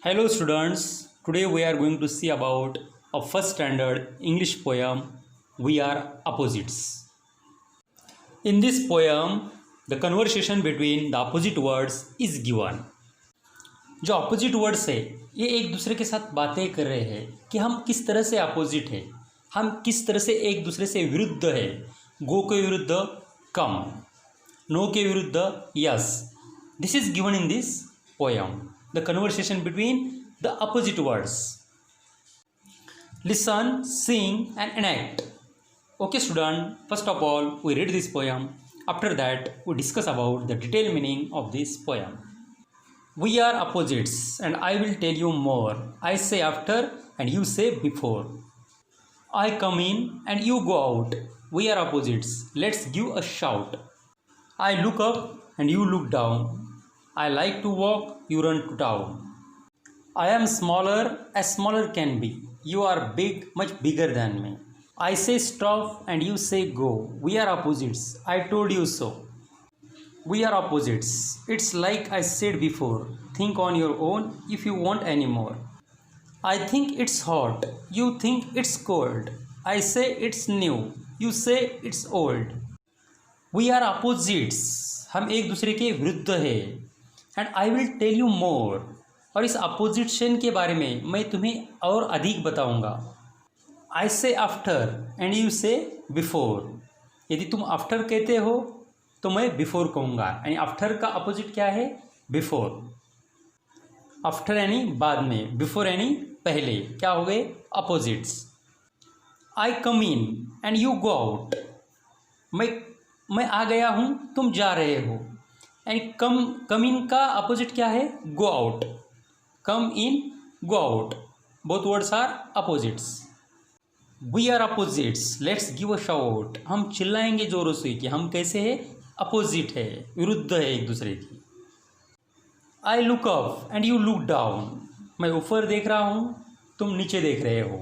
Hello students, today we are going to see about a first standard English poem, We Are Opposites. In this poem, the conversation between the opposite words is given. जो opposite words है ये एक दूसरे के साथ बातें कर रहे हैं कि हम किस तरह से opposite है, हम किस तरह से एक दूसरे से विरुद्ध है. गो के विरुद्ध कम, नो के विरुद्ध yes. This is given in this poem. The conversation between the opposite words. Listen, sing and enact. Okay student, first of all we read this poem. After that we discuss about the detailed meaning of this poem. We are opposites and I will tell you more. I say after and you say before. I come in and you go out. We are opposites. Let's give a shout. I look up and you look down. I like to walk, you run to town. I am smaller as smaller can be. You are big, much bigger than me. I say stop and you say go. We are opposites. I told you so. We are opposites. It's like I said before. Think on your own if you want any more. I think it's hot. You think it's cold. I say it's new. You say it's old. We are opposites. हम एक दूसरे के विरुद्ध हैं. And I will tell you more. और इस opposition के बारे में मैं तुम्हें और अधिक बताऊंगा. आई से आफ्टर एंड यू से बिफोर. यदि तुम आफ्टर कहते हो तो मैं बिफोर कहूँगा. यानी आफ्टर का अपोजिट क्या है? बिफोर. आफ्टर यानी बाद में, बिफोर यानी पहले. क्या हो गए? Opposites. I come in and you go out. मैं आ गया हूँ, तुम जा रहे हो. एंड कम इन का अपोजिट क्या है? Go out. Come in, go out, both words are opposites. We are opposites. Let's give a shout. हम चिल्लाएंगे जोरों से कि हम कैसे हैं? अपोजिट है, विरुद्ध है एक दूसरे की. I look up and you look down. मैं ऊपर देख रहा हूँ, तुम नीचे देख रहे हो.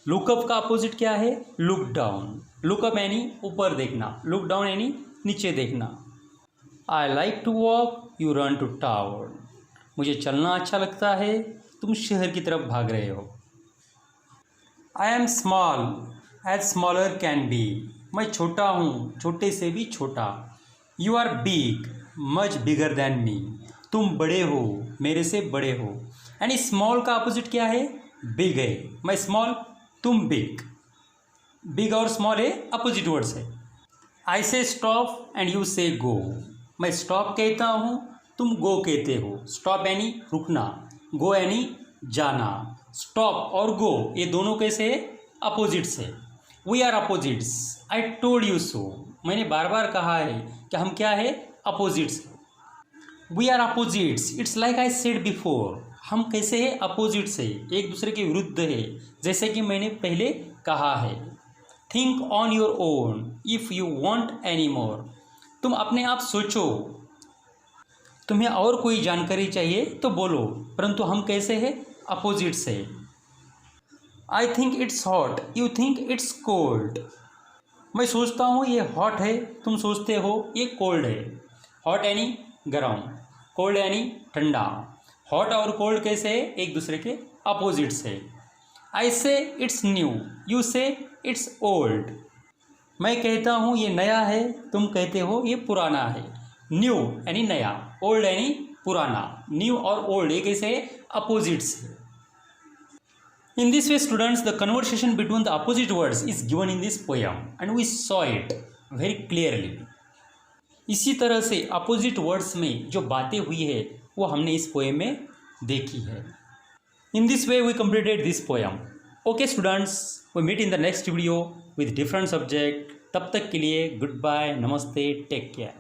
लुकअप का अपोजिट क्या है? Look down. लुकअप यानी ऊपर देखना, लुक डाउन यानी नीचे देखना. I like to walk, you run to town. मुझे चलना अच्छा लगता है, तुम शहर की तरफ भाग रहे हो. I am small, as smaller can be. मैं छोटा हूँ, छोटे से भी छोटा. You are big, much bigger than me. तुम बड़े हो, मेरे से बड़े हो. यानी small का अपोजिट क्या है? big है. मैं small, तुम big. big और small है अपोजिट वर्ड्स है. I say stop and you say go. मैं स्टॉप कहता हूँ, तुम गो कहते हो. स्टॉप यानी रुकना, गो यानी जाना. स्टॉप और गो ये दोनों कैसे है? अपोजिट्स है. We are opposites. I told you so. मैंने बार बार कहा है कि हम क्या है? Opposites. We are opposites. It's like I said before. हम कैसे है? अपोजिट्स है, एक दूसरे के विरुद्ध है, जैसे कि मैंने पहले कहा है. Think on your own if you want any more. तुम अपने आप सोचो, तुम्हें और कोई जानकारी चाहिए तो बोलो, परंतु हम कैसे हैं? अपोजिट से. I think it's hot, you think it's cold. मैं सोचता हूँ ये हॉट है, तुम सोचते हो ये कोल्ड है. हॉट यानी गर्म, कोल्ड यानी ठंडा. हॉट और कोल्ड कैसे है? एक दूसरे के अपोजिट से. आई से इट्स न्यू, यू से इट्स ओल्ड. मैं कहता हूँ ये नया है, तुम कहते हो ये पुराना है. न्यू यानी नया, ओल्ड यानी पुराना. न्यू और ओल्ड ये कैसे है? अपोजिट्स है. In this way students, the conversation between the opposite words is given in this poem and we saw it very clearly. इसी तरह से अपोजिट वर्ड्स में जो बातें हुई है वो हमने इस पोएम में देखी है. In this way we completed this poem. Okay students, we meet in the next video with different subject. तब तक के लिए गुड बाय, नमस्ते, टेक केयर.